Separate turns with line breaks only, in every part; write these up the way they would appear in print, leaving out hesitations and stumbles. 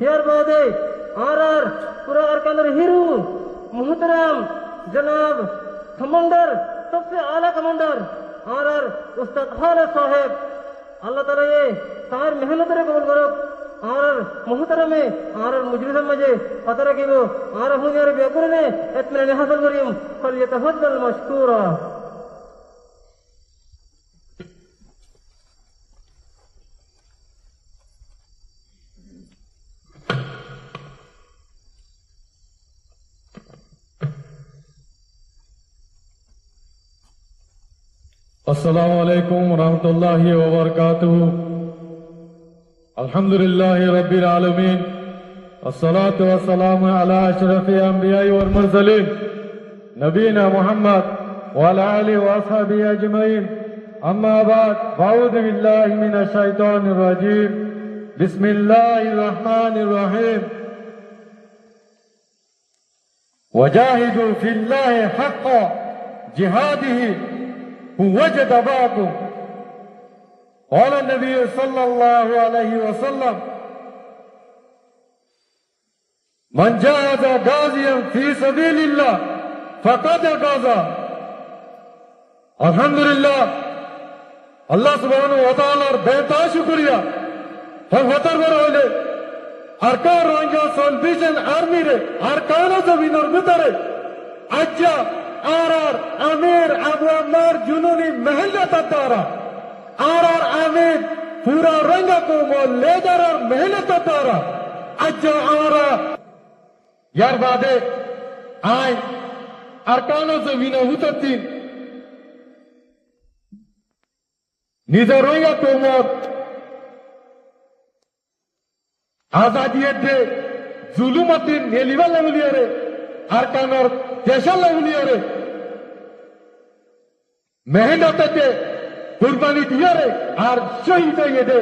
यार बादे आर पूरा अरकान हीरो मोहतरम जनाब कमांडर सबसे आला कमांडर आर उस्ताद खालिद साहब अल्लाह ताला ये तार मेहनत रे कबूल करो आर मोहतरमे आर मुजलिस मजे पतर की वो आर हुनियर बेकुर ने इत्मीनान हासिल करियम फलयतफद्दल मशकूरा
अस्सलामु अलैकुम रहमतुल्लाहि व बरकातुहू। अल्हम्दुलिल्लाहि रब्बिल आलमीन अस्सलातु वस्सलामु अला अशरफिल अंबिया'i वल मुरसलीन नबीना मुहम्मद व अला आलिहि व अस्हाबिहि अजमईन। अम्मा बाद अऊज़ु बिल्लाहि मिनश शैतानिर रजीम। बिस्मिल्लाहिर रहमानिर रहीम। वजाहिदू फिल्लाहि हक़्क़ जिहादिही वजद बाकुम। قال النبي صلى الله عليه وسلم من جاهد غازيا في سبيل الله فقد غزا। अल्हम्दुलिल्लाह अल्लाह सुब्हानाहु व तआलार बेता शुक्रिया हम हतर बर हइले अरकार रंजा सल्वेशन आर्मी रे अरकान जमीनर भितरे आज्जा आर आमिर अबू अम्मार जुनूनी मेहनत द्वारा आर आमिर पूरा रंग को लेदर और मेहनत द्वारा अज्जा आर यार बादे आय अरकानो जमीन उतरती निजर रंग को आजादी दे जुलुमती नेलिवा लगलिया रे अरकानर देशा लगलिया रे मेहनत दे कुर्बानी दिया रे और शहीद ये दे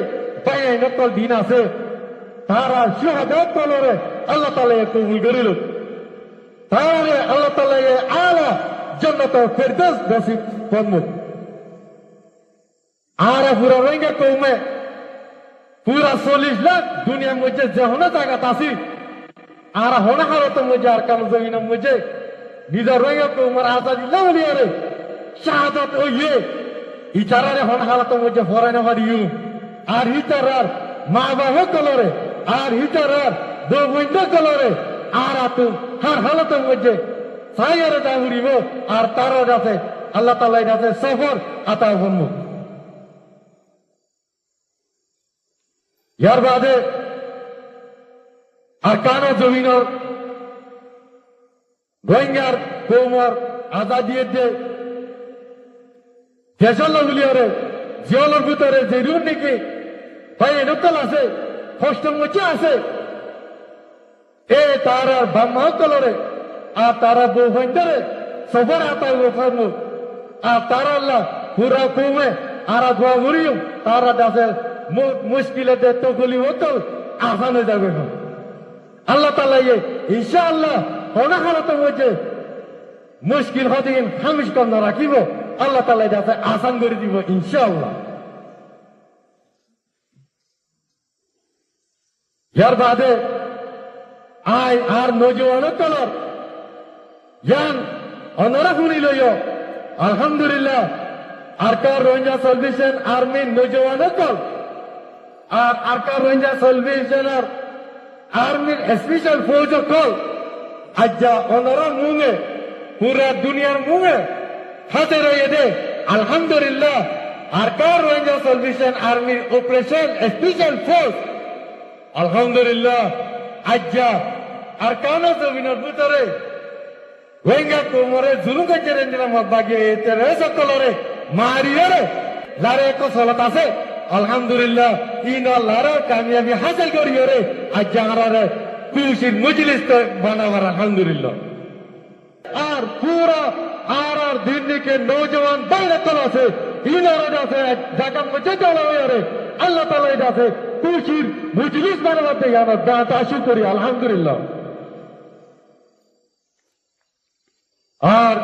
पाए नकल दीना से तारा शहादत कलो रे अल्लाह ताला ये कबूल करिलो तारे अल्लाह ताला ये आला जन्नत फिरदौस नसीब फरमो। आरा पूरा रहेंगे को मैं पूरा 40 लाख दुनिया मुझे जहना जागा तासी आरा होना हारो तो मुझे अरकान जमीन मुझे निजर रहेंगे को उमर आजादी लगलिया रे शहादत ओ ये इचारारे होना हाल तो मुझे फराने वाली आर इचारार माँ बाबा कलोरे आर इचारार दो विंडो कलोरे आर तुम हर हाल तो मुझे सायर दाहुरी वो आर तारो जाते अल्लाह ताला जाते सफर आता बनमु। यार बादे अरकानो जमीनर रोहिंग्यार कोमर आजादी दे देशा लगलिया रे जियालर भितरे जेरुन निकी भाई नकल आसे कष्ट मुझे आसे ए तारा बाम्मा कलरे आ तारा बोफंडरे सफर आता वो फरमु आ तारा अल्लाह पूरा कुमे आरा दुआ गुरियो तारा दासे मुश्किल दे तो गुली हो तो आसान हो जाएगा अल्लाह ताला ये इंशाअल्लाह होना हाल तो मुझे मुश्किल होती है हमेश करना रखी वो अल्लाह ताला जाते आसान कर दी वो इंशाअल्लाह। यार बादे आय आर नौजवानों कलर यान अनरा हुनी लोयो अल्हम्दुलिल्लाह अरकार रोहिंग्या सल्वेशन आर्मी नौजवानों कल और Arakan Rohingya salvation army special force कल अज्जा अनरा मुंगे पूरा दुनिया मुंगे हाथे रहे दे अल्हम्दुलिल्लाह Arakan Rohingya salvation army operation special force अल्हम्दुलिल्लाह अज्जा अरकानो जमीन बुतरे रोहिंग्या कोमरे जुलुम के चेरेंजना मबागे तेरे सकलोरे मारियरे लारे को सलता से अल्हम्दुलिल्लाह इन लारा कामयाबी हासिल करियो रे अज्जा रे खुशी मजलिस तो बनावर अल्हम्दुलिल्लाह और पूरा आर दिन के नौजवान बाहर कला से इनारा से जाका मुझे चला रे अल्लाह ताला जासे खुशी मजलिस बनावते याना दाता शुक्रिया अल्हम्दुलिल्लाह। और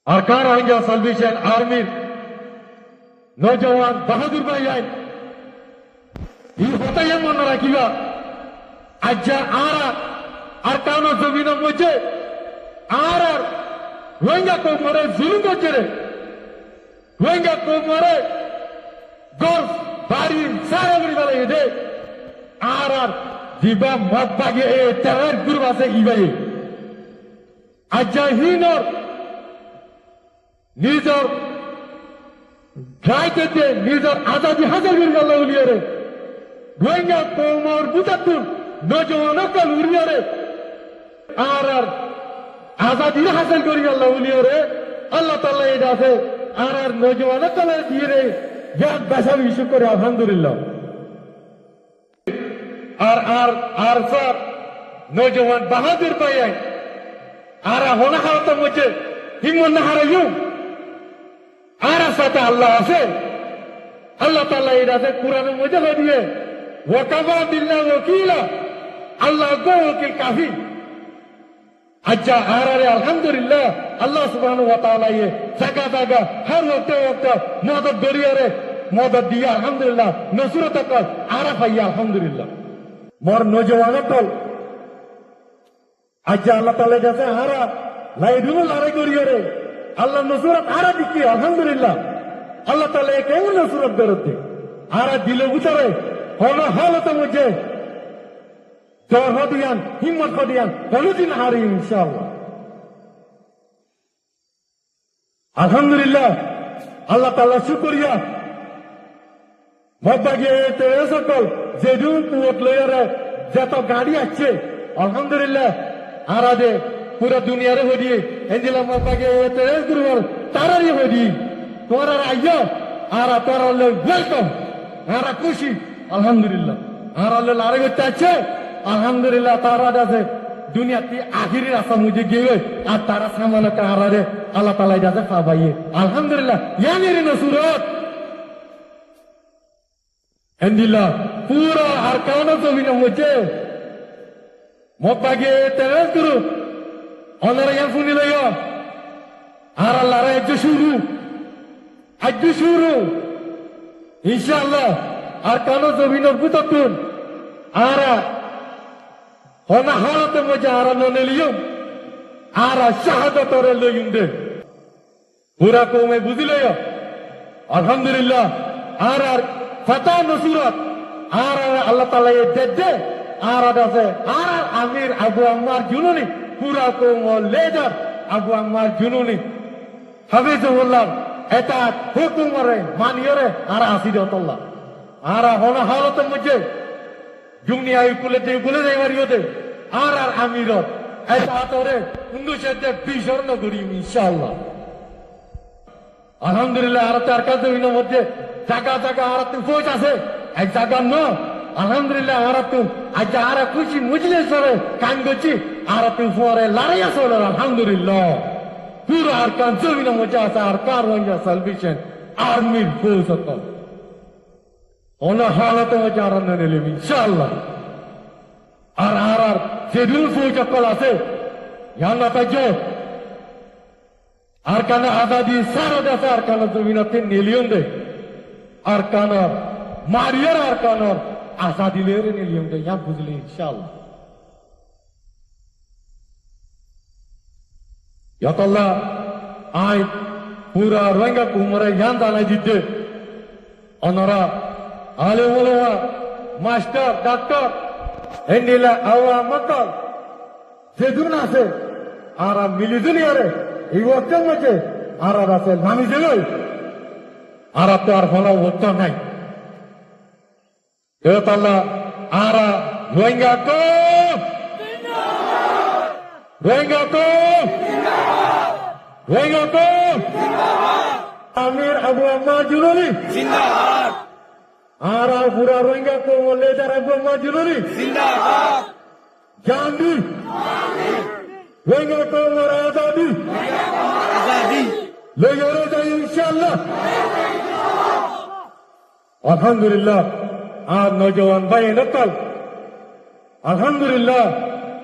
अरकार रोहिंग्या सल्वेशन आर्मी नौजवान बहादुर भाई आए ই হতাই মনে রাখিবা আজ আর কারণ জমিন মধ্যে আর রোহিঙ্গা কৌমরে জুলুম করছে রে রোহিঙ্গা কৌমরে গল্ফ বাড়ি সারা বাড়ি বেলা দে আর দিবা মত বাগে এ তেরার গ্রুপ আছে ইবাই আজ হিনর নিজর গাইতে নিজর আজাদি হাজার করে গেল উলিয়ারে রোহিঙ্গা কৌমর বুঝাতুন নজওয়ান কাল উলিয়ারে আর আজাদি হাসিল করে গেল উলিয়ারে আল্লাহ তাআলা এটা আছে আর নজওয়ান কাল দিয়ে রে জ্ঞান বেশা বিশু করে আলহামদুলিল্লাহ আর স্যার নজওয়ান বাহাদুর পাই আর হোনা হারত মধ্যে হিমন না হারাইও আর সাথে আল্লাহ আছে আল্লাহ তাআলা এটা আছে কোরআনের মধ্যে দিয়ে ওয়াকাফা বিল্লাহি ওয়াকিলা আল্লাহ গো ওকিল কাফি আচ্ছা আর আলহামদুলিল্লাহ আল্লাহ সুবহানাহু ওয়া তাআলা ये জায়গা জায়গা हर वक्त मदद दरियारे मदद दिया अल्हम्दुलिल्लाह नसरत का आरा पाइया अल्हम्दुलिल्लाह मोर नौजवान कल আচ্ছা আল্লাহ তাআলা কাছে হারা লাইদুল লড়াই করিয়ারে আল্লাহ নসরত আরা দিকি আলহামদুলিল্লাহ আল্লাহ তাআলা কেমন নসরত দেরতে আরা দিলে উতারে হলো হালতে মুঝে জোর হদিয়ান হিম্মত হদিয়ান কোনদিন হারি ইনশাআল্লাহ আলহামদুলিল্লাহ আল্লাহ তাআলা শুকরিয়া মবাগে তে সকল যে দুন কুত লয়ারে যত গাড়ি আছে আলহামদুলিল্লাহ আরাদে পুরো দুনিয়ারে হদি এন্দিলা মবাগে তে গুরুর তারারি হদি তোরা আইয়ো আর তোরা ওয়েলকাম আরা খুশি আলহামদুলিল্লাহ আর আল্লাহ লারে করতে আছে আলহামদুলিল্লাহ তারা আছে দুনিয়াতে আখিরি রাস্তা মুঝে গিয়ে আর তারা সামান্য কারারে আল্লাহ তাআলা যাতে পাবাইয়ে আলহামদুলিল্লাহ ইয়ানির নসরত এন্দিলা পুরো আর কারণ জমিন মুঝে মবাগে তেরে গুরু অনারা ইয়ান শুনি লইও আর আল্লাহ রে আজ শুরু ইনশাআল্লাহ আর কারণ জমিনের বুততুন আর হনা হালতে মজা আর নলিয়ম আর শাহাদাতরে লইম দে পুরা কওমে বুঝিলয় আলহামদুলিল্লাহ আর ফাতা নসরত আর আল্লাহ তাআলা এ দে আর আছে আর আমির আবু আম্মার জুনুনি পুরা কওম লিডার আবু আম্মার জুনুনি হাফিজুল্লাহ এটা হুকুমরে মানিয়রে আর আসিদতুল্লাহ আর হনা হালতে মজে দুনিয়া কুলে যাইবার দে আর আমিরত এটা তোরে 1920 নগরী ইনশাআল্লাহ আলহামদুলিল্লাহ আর তার কাছে হইনো মধ্যে জায়গা জায়গা আর তুই পৌঁছ আছে এক জায়গা ন আলহামদুলিল্লাহ আর তুই আজ আর খুশি মুজলে সরে কান গছি আর তুই পরে লড়াই আছে আলহামদুলিল্লাহ পুরো আর কান জমিনের মধ্যে আছে আর কার রঙা সালভেশন আর্মির ফোর্স আছে ওনা হালতে মধ্যে আর নিলাম ইনশাআল্লাহ আর যেদিন ফৌজ কল আছে ইয়াল্লাহ তাজো আর কান আজাদি সারা দেশে আর কান জমিনতে নিলিয়ন দে আর কান মারিয়ার আর কান আজাদি লেরে নিলিয়ন দে ইয়া বুঝলি ইনশাআল্লাহ ইয়াতাল্লাহ আই পুরা রোহিঙ্গা কুমরে ইয়ান দালাই দিতে অনরা আলেম ওলামা মাস্টার ডাক্তার এন্ডিলা আওয়া মকল যেদুন আছে আর মিলি দুনিয়ারে এই ওয়াক্তের মধ্যে আর আছে নামি জেলই আর তো আর হলো ওয়াক্ত নাই আল্লাহ আর রোহিঙ্গা কো রোহিঙ্গা কো রোহিঙ্গা কো আমির আবু আম্মা জুলুনি জিন্দাবাদ আর পুরা রোহিঙ্গা কো লিডার আবু আম্মা জুলুনি জিন্দাবাদ গান্ধী রোহিঙ্গা কো আজাদি আজাদি লইরে যাই ইনশাআল্লাহ আলহামদুলিল্লাহ আর নওজওয়ান ভাই নকল আলহামদুলিল্লাহ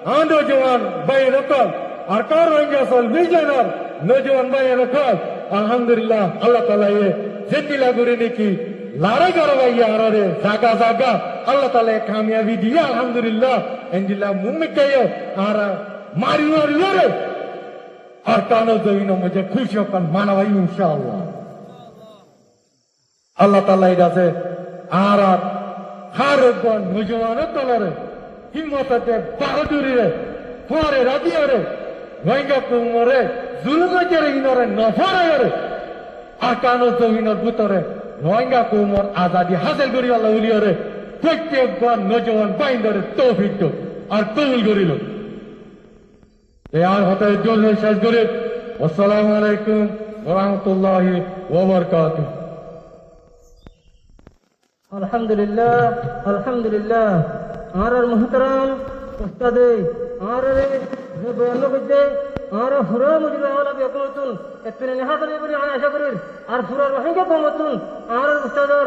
আর নওজওয়ান ভাই নকল আর কার রোহিঙ্গা সল বিজয়নার নওজওয়ান ভাই নকল আলহামদুলিল্লাহ আল্লাহ তাআলা এ জেতিলা করে নাকি lari karo gaya arare zaga zaga Allah taala kamiyabi diya alhamdulillah enjila mummi kayo ara mari mari lare arkano zamino mujhe khushi hokan manawai inshallah Allah taala idase ara hargon nojwano tolare himmatate bahadurire pore radiyare Rohingya kumore zulme jere inore nafare arkano zamino butore Rohingya kumor azadi hasil kori Allah uliyore প্রত্যেকবার নজওয়ান বাইন্দারে তৌফিক তো আর কবুল করিল এই আর হতে জোরে শেষ করে আসসালামু আলাইকুম ওয়া রাহমাতুল্লাহি ওয়া বারাকাতুহু
আলহামদুলিল্লাহ আলহামদুলিল্লাহ আর মুহতারাম উস্তাদে আর যে বয়ান করতে আর হুরা মুজিব ওয়ালা বিয়াকুতুন এতনে নেহাদরে বলি আশা করি আর পুরা রোহিঙ্গা কমতুন আর উস্তাদর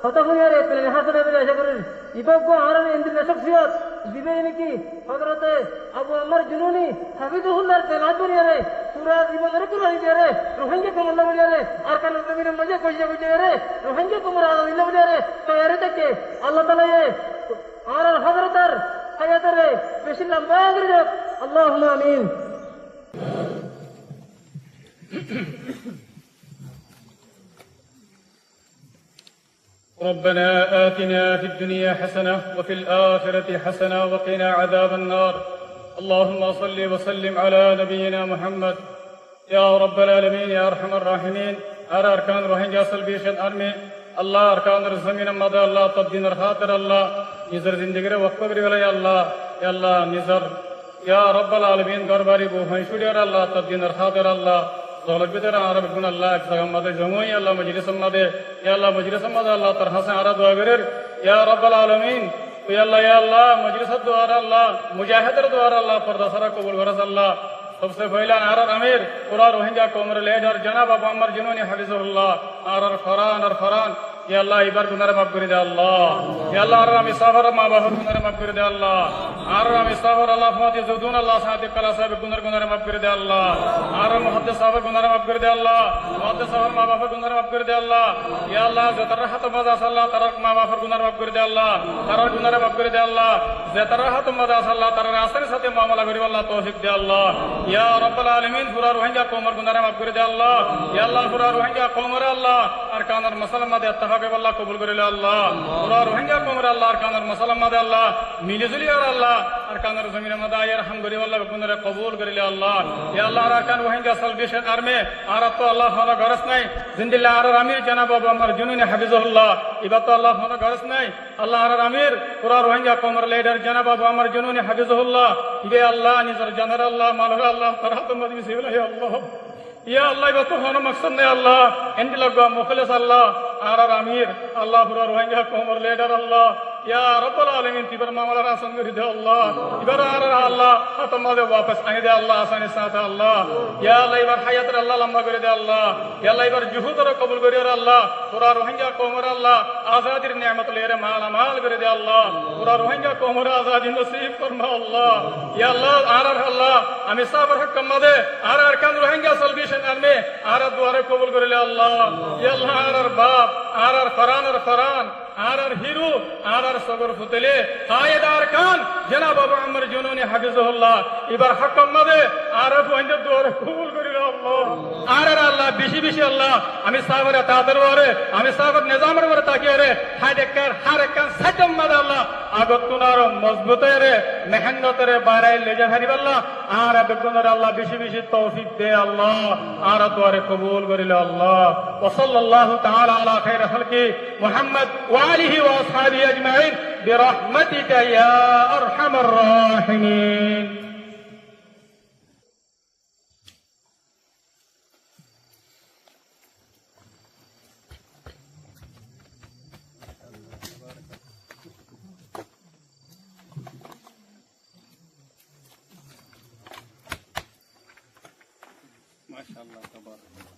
কথা হইয়ার এতনে নেহাদরে বলি আশা করি ইবাগো আর ইন্দ্রিয় শখসিয়ত দিবে নাকি হযরতে আবু আমর জুনুনি হাফিজুল্লাহ তেলাওয়াত করিয়ারে পুরা জীবনের কুরআন দিয়ারে রোহিঙ্গা কমল্লা বলিয়ারে আর কান জমিনের মজা কইয়া কইয়ারে রোহিঙ্গা কমরা আল্লাহ বলিয়ারে তো এরে থেকে আল্লাহ তাআলা আর হযরতের হায়াতেরে বেশি লম্বা করে দেখ আল্লাহুম্মা আমিন
ربنا آتنا في الدنيا حسنة وفي الآخرة حسنة وقنا عذاب النار اللهم صل وسلم على نبينا محمد يا رب العالمين يا أرحم الراحمين أرى أركان روهينجا سلبيشن أرمي الله أركان الزمين مدى الله تبدين الخاطر الله نزر زندگی وقف کری ولی الله يا الله نزر يا رب العالمين غرباري بو هنشوري الله تبدين الخاطر الله ظلم بدر عرب بن الله اكسام مدى جموعي الله مجلس مدى يا الله مجلس مدى الله ترحس عرض وغير يا رب العالمين يا الله مجلس الدوار الله مجاهد الدوار الله فردا سرا قبول ورز الله सबसे पहला आरर अमीर पूरा रोहिंग्या कोमर लेडर जनाब अबू अमर जिन्होंने हफिजुल्लाह आरर फरान या अल्लाह इबर गुनाह माफ कर दे अल्लाह या अल्लाह आरर अमी सफर मां बाप गुनाह माफ कर दे अल्लाह आरर अमी सफर अल्लाह फौती जुदून अल्लाह सादिक कला साहब गुनाह माफ कर दे अल्लाह आरर मुहद्दिस साहब गुनाह माफ कर दे अल्लाह मुहद्दिस साहब मां बाप गुनाह माफ कर दे अल्लाह या अल्लाह जतरहत मजा सल्लल्लाह तरक मां बाप गुनाह माफ कर दे अल्लाह तरक गुनाह माफ कर दे अल्लाह जतरहत मजा सल्लल्लाह तरक आसन साथे मामला करी अल्लाह तौफीक दे अल्लाह या रब्बल आलमीन पूरा रोहिंग्या कोमर गुनाह माफ कर दे अल्लाह या अल्लाह पूरा रोहिंग्या कोमर अल्लाह अरकान मसलमा दे इत्तेफाक अल्लाह कबूल करे अल्लाह पूरा रोहिंग्या कोमर अल्लाह अरकान मसलमा दे अल्लाह मिलजुली और अल्लाह अरकान जमीन मदा यरहम करे अल्लाह गुनाह कबूल करे अल्लाह या अल्लाह अरकान रोहिंग्या सल्वेशन आर्मी आरत तो अल्लाह होना गरज नहीं जिंदिल्लाह आर अमीर जनाब अबू अमर जुनून हफिजुल्लाह इबा तो अल्लाह होना गरज नहीं अल्लाह आर अमीर पूरा रोहिंग्या कोमर लीडर जनाब अबू अमर जुनून हफिजुल्लाह ये अल्लाह निजर जनर अल्लाह मालूम अल्लाह तरहत मदमी सिविल है अल्लाह या अल्लाह इबा तो होना मकसद नहीं अल्लाह इंदी लगवा मुखलिस अल्लाह आर अमीर अल्लाह पूरा रोहिंग्या कोमर लीडर अल्लाह या रब्बुल आलमीन तिबर मामला रासन कर दे अल्लाह इबर आर अल्लाह खत्म दे वापस आने दे अल्लाह आसानी साथ अल्लाह या अल्लाह इबर हयात अल्लाह लंबा कर दे अल्लाह या अल्लाह इबर जुहूद रो कबूल कर अल्लाह पूरा रोहिंग्या कोमर अल्लाह आजादी नेमत ले रे माल माल कर दे अल्लाह पूरा रोहिंग्या कोमर आजादी नसीब फरमा अल्लाह या अल्लाह आर अल्लाह আমি সাবর হক মদে আর আরকান রোহিঙ্গা সলভেশন আরমে আর দুয়ারে কবুল করে আল্লাহ ইয়া আল্লাহ আর বাপ আর ফরান আর হিরু আর সগর ফুতলে কায়েদার কান জনাব আবু আমর জুনুনি হাফিজুল্লাহ এবার হক মদে আর ফুঞ্জে দুয়ারে কবুল করে আল্লাহ আর আল্লাহ বেশি আল্লাহ আমি সাবর তাদের ওরে আমি সাবর নিজামের ওরে তাকিয়ে রে হাদেকার হারকান সাজম মদে আল্লাহ আগত তুনার মজবুতে রে মেহনত রে বারাই লেজা হারিব আল্লাহ আর বেগুনার আল্লাহ বেশি তৌফিক দে আল্লাহ আর দুয়ারে কবুল করিল আল্লাহ ওয়া সাল্লাল্লাহু তাআলা আলা খাইর খালকি মুহাম্মদ ওয়া আলিহি ওয়া আসহাবিহি আজমাইন বিরহমাতিকা ইয়া আরহামার রাহিমিন माशाअल्लाह तबारक